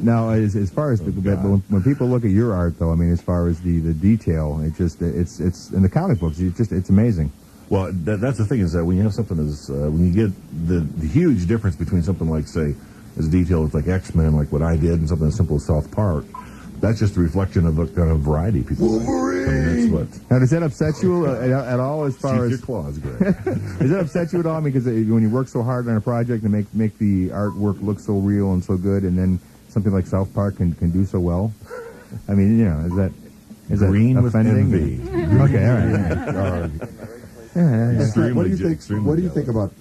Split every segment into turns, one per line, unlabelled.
Now, as far as when people look at your art, though, I mean, as far as the detail, it's in the comic books. It's amazing.
Well, that's the thing is that when you have something as when you get the huge difference between something like, say, as detailed as like X-Men, like what I did, and something as simple as South Park, that's just a reflection of the kind of variety people like. I mean, that's what.
Now, does that upset you at all as far as
your claws, Greg?
Does that upset you at all? Because when you work so hard on a project and make the artwork look so real and so good, and then something like South Park can do so well? I mean, is that
Green
offending?
with envy.
Okay, all right.
What do you think about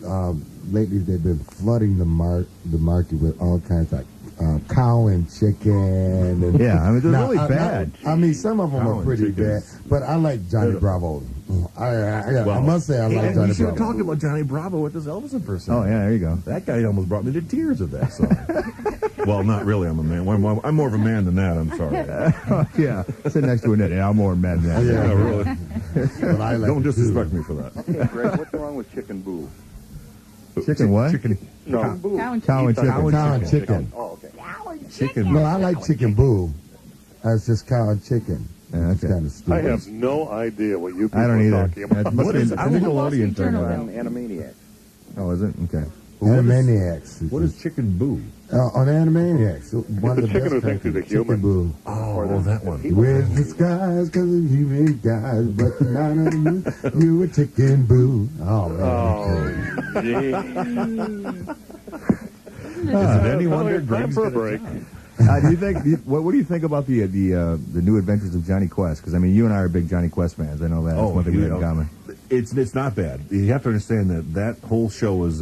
lately? They've been flooding the market with all kinds of cow and chicken. And
yeah, I mean they're really bad.
I mean some of them are pretty bad, but I like Johnny Bravo. I must say I like Johnny Bravo.
You should have talked about Johnny Bravo with this Elvis impersonation.
Oh yeah, there you go.
That guy almost brought me to tears of that song. Well, not really. I'm a man. I'm more of a man than that. I'm sorry.
Yeah, sit next to Annette. Yeah, I'm more mad than that.
Yeah, really.
But I like
Don't disrespect me for that.
Okay, Greg, what's wrong with Chicken Boo?
Chicken what?
Chicken.
No.
Cow and chicken.
Cow and chicken.
Oh, okay.
Chicken.
No, I like Chicken Boo. That's just cow and chicken.
Yeah,
It's
okay.
kind of stupid.
I have no idea what you people
I don't
are
either.
talking about.
That must be a Nickelodeon thing.
Animaniacs.
Oh, is it? Okay.
Animaniacs.
What is Chicken Boo?
On Animaniacs. One of the
chicken
best
who thinks he's a
cartoons, Chicken
human.
Boo.
Oh, that one.
Where's the skies, cause of human guys, but none of you a Chicken Boo. Oh, man.
Oh, gee.
Is it any wonder
Time
Greg's
for a
gonna-
break.
Do you think? What do you think about the New Adventures of Johnny Quest? Because I mean, you and I are big Johnny Quest fans. I know that. That's one thing we have in common.
It's not bad. You have to understand that whole show is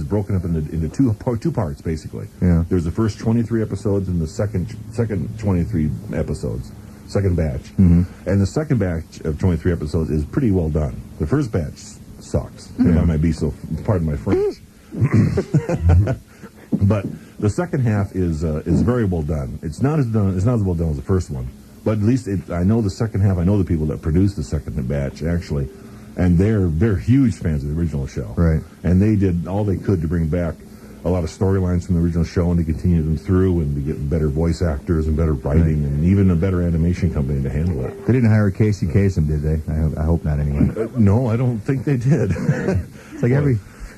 broken up into two parts basically.
Yeah.
There's the first 23 episodes and the second 23 episodes, second batch.
Mm-hmm.
And the second batch of 23 episodes is pretty well done. The first batch sucks. If I might be so, pardon my French. But the second half is very well done. It's not as well done as the first one, but at least I know the second half. I know the people that produced the second batch actually, and they're huge fans of the original show.
Right.
And they did all they could to bring back a lot of storylines from the original show and to continue them through and to get better voice actors and better writing and even a better animation company to handle it.
They didn't hire Casey Kasem, did they? I hope not. Anyway.
No, I don't think they did.
It's like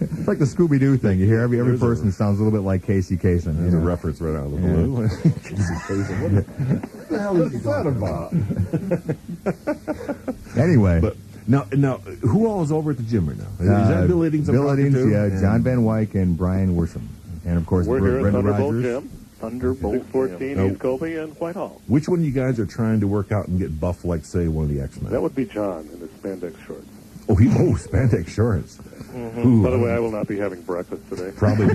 it's like the Scooby-Doo thing. You hear every person sounds a little bit like Casey Kasem.
There's a reference right out of the blue.
What the hell is that about?
Anyway.
But now, who all is over at the gym right now? Is that Bill Eddings?
Bill Eddings, yeah, John Van Wyck and Brian Worsham. And, of course,
We're here at
Brenda
Thunderbolt
Rogers.
Gym.
Thunderbolt
614 East Colby and Whitehall.
Which one of you guys are trying to work out and get buff like, say, one of the X-Men?
That would be John in his spandex shorts.
Spandex shorts. Ooh,
By the way, I will not be having breakfast today.
Probably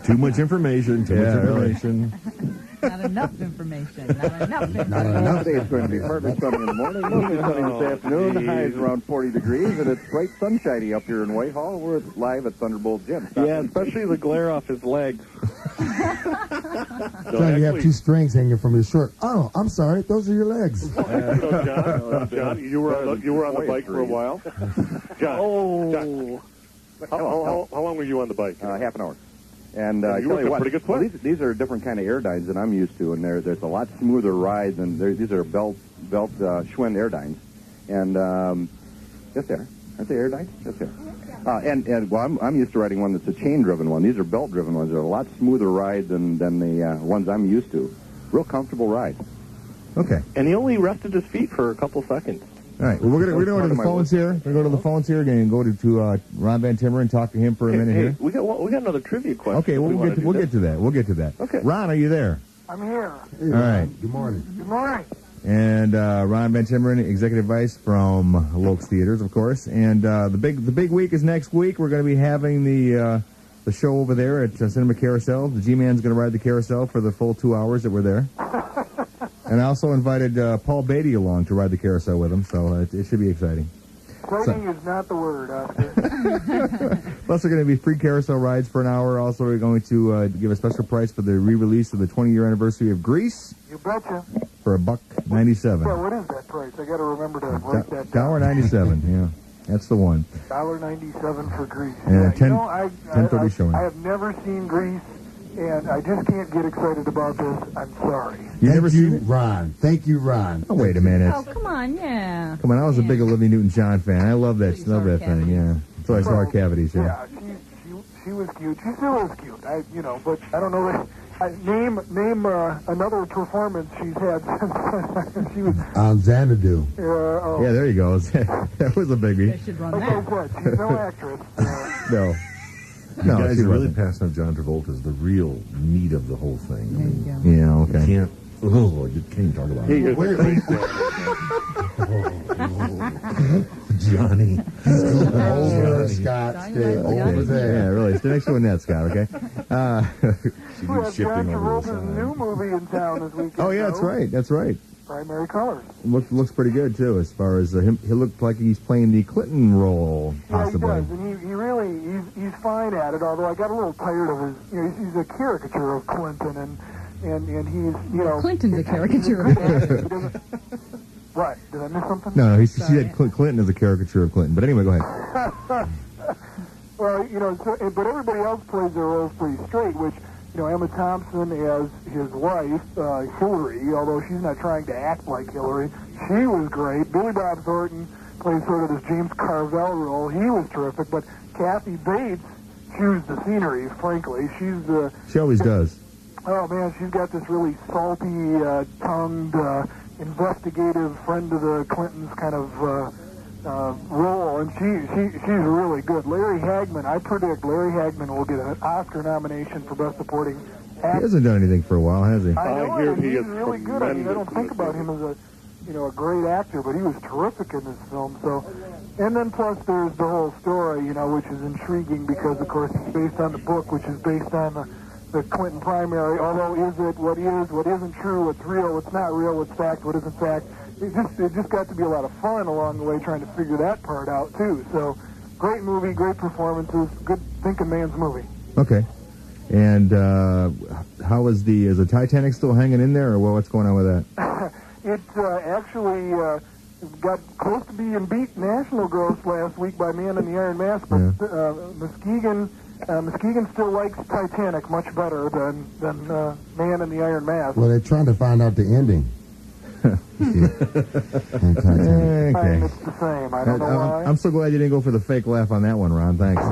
too much information.
Not enough information.
Not enough.
Today is going to be partly sunny in the morning, mostly sunny this afternoon. The high is around 40 degrees, and it's bright sunshiny up here in Whitehall. We're live at Thunderbolt Gym.
Yeah, especially the glare off his legs.
John, you have two strings hanging from your shirt. Oh, I'm sorry. Those are your legs.
John, you were on the bike for a while. John, how long were you on the bike?
Half an hour. And
you
tell
were
you
in
what,
pretty good place.
these are a different kind of airdynes than I'm used to, and there's a lot smoother ride than these are belt Schwinn airdynes, and yes, there aren't they airdynes? Yes, there. And well, I'm used to riding one that's a chain-driven one. These are belt-driven ones. They're a lot smoother ride than the ones I'm used to. Real comfortable ride.
Okay.
And he only rested his feet for a couple seconds.
All right. Well, we're gonna go to the phones here. We're gonna go to the phones here again and go to Ron Van Timmer and talk to him for a minute here.
We got another trivia question.
Okay. Well, we'll get to that. We'll get to that.
Okay.
Ron, are you there?
I'm here.
Hey,
All right.
Good morning.
Good morning.
And Ron Van Timmeren, Executive Vice from Lokes Theaters, of course. And the big week is next week. We're going to be having the show over there at Cinema Carousel. The G-Man's going to ride the carousel for the full 2 hours that we're there. And I also invited Paul Beatty along to ride the carousel with him, so it should be exciting.
Exciting is not the word, Oscar.
Plus, there are going to be free carousel rides for an hour. Also, we're going to give a special price for the re-release of the 20-year anniversary of Grease.
You betcha.
For $1.97.
Well, what is that price? I got to remember to write that down.
$1.97, yeah. That's the one.
$1.97 for Grease.
And
Yeah,
10:30 showing.
I have never seen Grease and I just can't get excited about this. I'm sorry.
Thank you, Ron. Thank you, Ron.
Oh, wait a minute.
Oh, come on, yeah.
Come on, I was a big Olivia Newton-John fan. I love that thing, yeah. So I saw her cavities,
yeah. She was cute. She still is cute. But I don't know that. Name another performance she's had since she was
Xanadu.
Yeah, there you go. That was a biggie.
I should run
like
that.
I said, she's no actress.
No.
You
No,
guys
she
are really
wasn't.
passing up John Travolta as the real meat of the whole thing. I
There
mean,
you go.
Yeah,
you
okay.
can't. Oh, you can't talk about
He
it.
is a great
Johnny.
Over, Scott.
Johnny
Stay
likes
over
Johnny.
there.
Yeah, really. Stay next to Annette, Scott, okay?
She
We
keeps
have John
shifting over the
Travolta's
side.
new movie in town this weekend.
Oh, yeah, that's right.
Primary Colors.
Looks pretty good, too, as far as him. He looked like he's playing the Clinton role, possibly.
Yeah, he does, and he really, he's fine at it, although I got a little tired of his, he's a caricature of Clinton, and he's,
Clinton's a caricature of that.
What? Did I miss something?
No, he
Sorry.
said Clinton is a caricature of Clinton. But anyway, go ahead.
Well, but everybody else plays their roles pretty straight, which, Emma Thompson as his wife, Hillary, although she's not trying to act like Hillary, she was great. Billy Bob Thornton plays sort of this James Carvell role. He was terrific, but Kathy Bates chews the scenery, frankly.
She always does.
Oh, man, she's got this really salty-tongued, investigative friend of the Clintons kind of role, and she's really good. Larry Hagman, I predict Larry Hagman will get an Oscar nomination for Best Supporting
He
Actor.
hasn't done anything for a while, has he?
I know,
I hear
and
he
he's
is
really good. I don't
tremendous
think
in
about
this
him as a great actor, but he was terrific in this film. So, and then plus there's the whole story, which is intriguing because, of course, it's based on the book, which is based on the Clinton primary. Although, is it what is, what isn't true, what's real, what's not real, what's fact, what isn't fact? It just got to be a lot of fun along the way trying to figure that part out too. So, great movie, great performances, good thinking man's movie.
Okay. And how is the Titanic still hanging in there, or what's going on with that?
It actually got close to being beat national gross last week by Man in the Iron Mask, but Muskegon still likes Titanic much better than Man in the Iron Mask.
Well, they're trying to find out the ending.
Okay.
It's the same. I don't know why.
I'm so glad you didn't go for the fake laugh on that one, Ron. Thanks.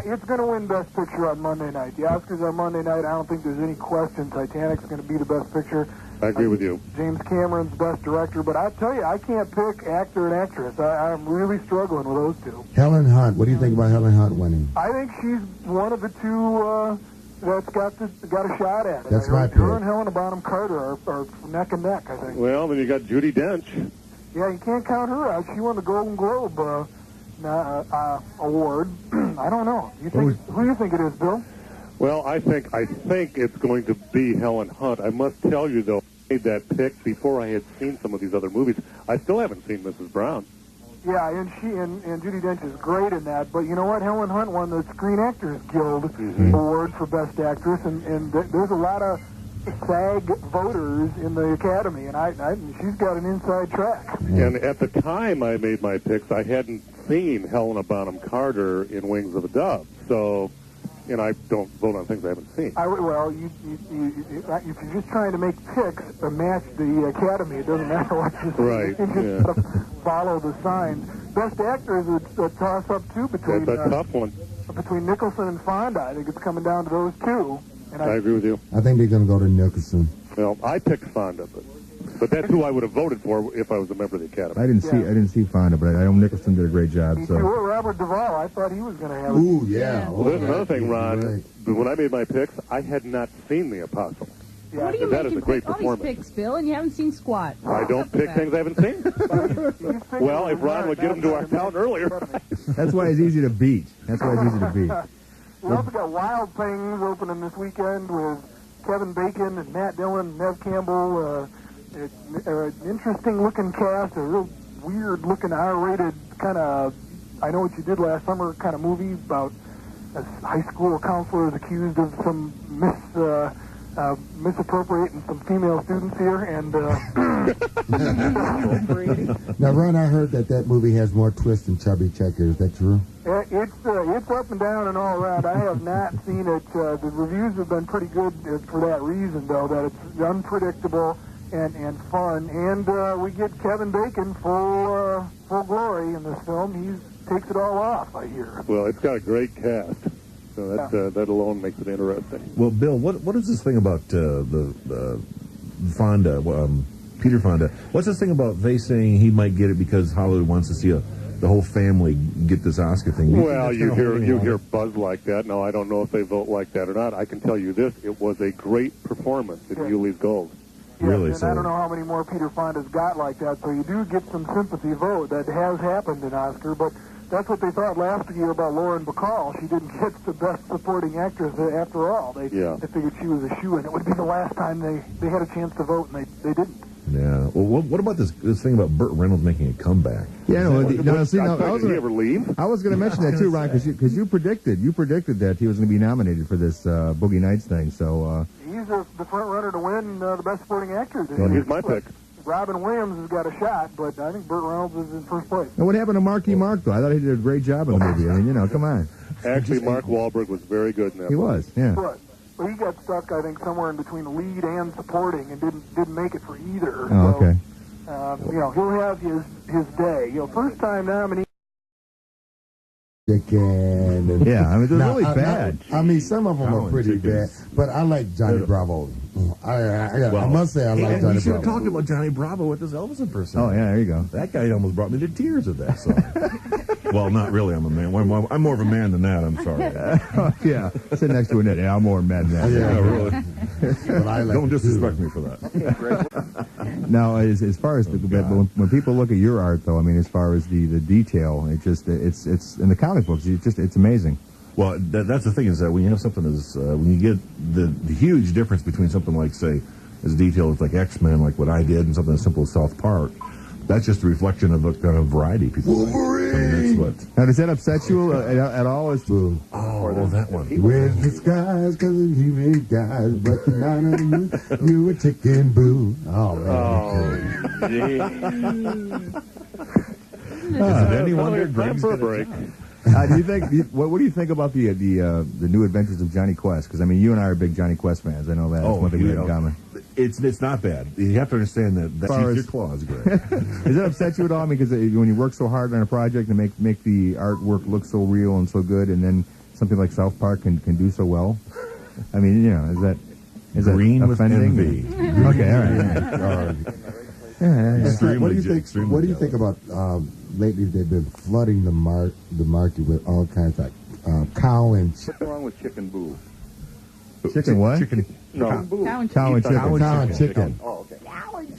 It's going to win Best Picture on Monday night. The Oscars on Monday night. I don't think there's any question Titanic's going to be the Best Picture.
I agree with you.
James Cameron's Best Director, but I tell you, I can't pick actor and actress. I'm really struggling with those two.
Helen Hunt. What do you think about Helen Hunt winning?
I think she's one of the two that's got a shot at it.
That's my pick.
Her and Helena Bonham Carter are neck and neck, I think.
Well, then you got Judi Dench.
Yeah, you can't count her out. She won the Golden Globe award. I don't know. Who do you think it is, Bill?
Well, I think it's going to be Helen Hunt. I must tell you, though, I made that pick before I had seen some of these other movies. I still haven't seen Mrs. Brown.
Yeah, and she and Judi Dench is great in that. But you know what? Helen Hunt won the Screen Actors Guild Award for Best Actress, and there's a lot of SAG voters in the Academy, and she's got an inside track.
And at the time I made my picks, I hadn't seen Helena Bonham Carter in Wings of a Dove. So, and I don't vote on things I haven't seen.
If you're just trying to make picks to match the Academy, it doesn't matter what you say.
Right,
You can just sort of follow the signs. Best Actor is a toss-up, too, between
That's a tough one.
between Nicholson and Fonda. I think it's coming down to those two. And
I agree with you.
I think they're going to go to Nicholson.
Well, I picked Fonda, but that's who I would have voted for if I was a member of the Academy.
I didn't see Fonda, but I know Nicholson did a great job.
Me
So
too. Robert Duvall, I thought he was going to have it.
Ooh, yeah.
Well, there's another thing, Ron. When I made my picks, I had not seen The Apostle.
Yeah.
What are you
That is
making
a great
pick all these
performance.
picks, Bill, and you haven't seen squat?
I don't pick things I haven't seen. Well, if Ron would get them to our town earlier.
that's why he's easy to beat. We
also got Wild Things opening this weekend with Kevin Bacon and Matt Dillon, Nev Campbell. An interesting-looking cast, a real weird-looking R-rated kind of I Know What You Did Last Summer kind of movie about a high school counselor is accused of some misappropriating some female students here, and
Now, Ron, I heard that movie has more twists than Chubby Checker. Is that true?
It's up and down and all around. I have not seen it. The reviews have been pretty good for that reason, though, that it's unpredictable and fun. And we get Kevin Bacon full glory in this film. He takes it all off, I hear.
Well, it's got a great cast. So that alone makes it interesting.
Well, Bill, what is this thing about the Fonda, Peter Fonda? What's this thing about they saying he might get it because Hollywood wants to see the whole family get this Oscar thing?
Well, you hear buzz like that. No, I don't know if they vote like that or not. I can tell you this: it was a great performance in Yuli's Gold.
Yes,
really?
And I don't know how many more Peter Fonda's got like that. So you do get some sympathy vote. That has happened in Oscar, but. That's what they thought last year about Lauren Bacall. She didn't get the Best Supporting Actress after all. They figured she was a shoo-in. It would be the last time they had a chance to vote, and they didn't.
Yeah. Well, what about this thing about Burt Reynolds making a comeback?
Yeah,
did he ever leave?
I was going to mention that too, Ron, because you predicted that he was going to be nominated for this Boogie Nights thing. So
he's the front runner to win the Best Supporting Actor.
Well, he's my pick.
Robin Williams has got a shot, but I think Burt Reynolds is in first place.
And what happened to Marky Mark, though? I thought he did a great job in the movie. I mean, come on.
Actually, Mark Wahlberg was very good in that.
He was, yeah.
But he got stuck, I think, somewhere in between the lead and supporting, and didn't make it for either.
Oh, okay.
He'll have his day. First time nominee.
Chicken. And
yeah, I mean, they're really bad.
I mean, some of them are pretty bad, but I like Johnny Bravo. I must say I like Johnny Bravo.
We should have talked about Johnny Bravo with this Elvis impersonation.
Oh, yeah, there you go.
That guy almost brought me to tears at that song. Well, not really. I'm a man. I'm more of a man than that. I'm sorry.
Yeah, sit next to Annette. Yeah, I'm more mad than that.
Yeah, really.
But I like
Don't disrespect me for that.
Now, as far as when people look at your art, though, I mean, as far as the detail, it's in the comic books. It's amazing.
Well, that's the thing is that when you have something as when you get the huge difference between something like, say, as detailed as like X-Men, like what I did, and something as simple as South Park, that's just a reflection of the kind of variety people
Wolverine!
I mean, that's what.
Now, does that upset you at all?
Oh, that one.
Where's the skies, cause he made guys, but none of you were chicken boo. Oh, man.
Is it any wonder Greg's
for a break?
Do you think? What do you think about the New Adventures of Johnny Quest? Because I mean, you and I are big Johnny Quest fans. I know that. That's one thing we have in common.
It's not bad. You have to understand that that's your claws, Greg.
Does that upset you at all? I mean, because when you work so hard on a project and make the artwork look so real and so good, and then something like South Park can do so well. I mean, is that
green
offending?
with envy?
Okay, all right.
What do you think about lately? They've been flooding the market with all kinds of cow and
What's wrong with Chicken Boo?
Chicken what?
Chicken.
No.
Cow and
Cow and chicken.
Oh, okay.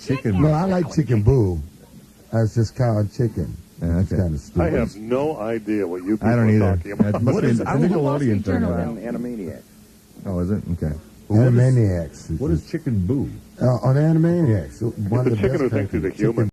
Chicken.
No, I like Chicken Boo. That's just cow and chicken.
Yeah,
That's
okay.
kind of stupid.
I have no idea what you people
I don't
are
either.
talking about.
That must be a Nickelodeon thing.
Animaniacs.
Oh, is it? Okay.
Animaniacs.
What is Chicken Boo?
On Animaniacs. One of
The
the
chicken
best
who thinks he's a
cartoons.
human.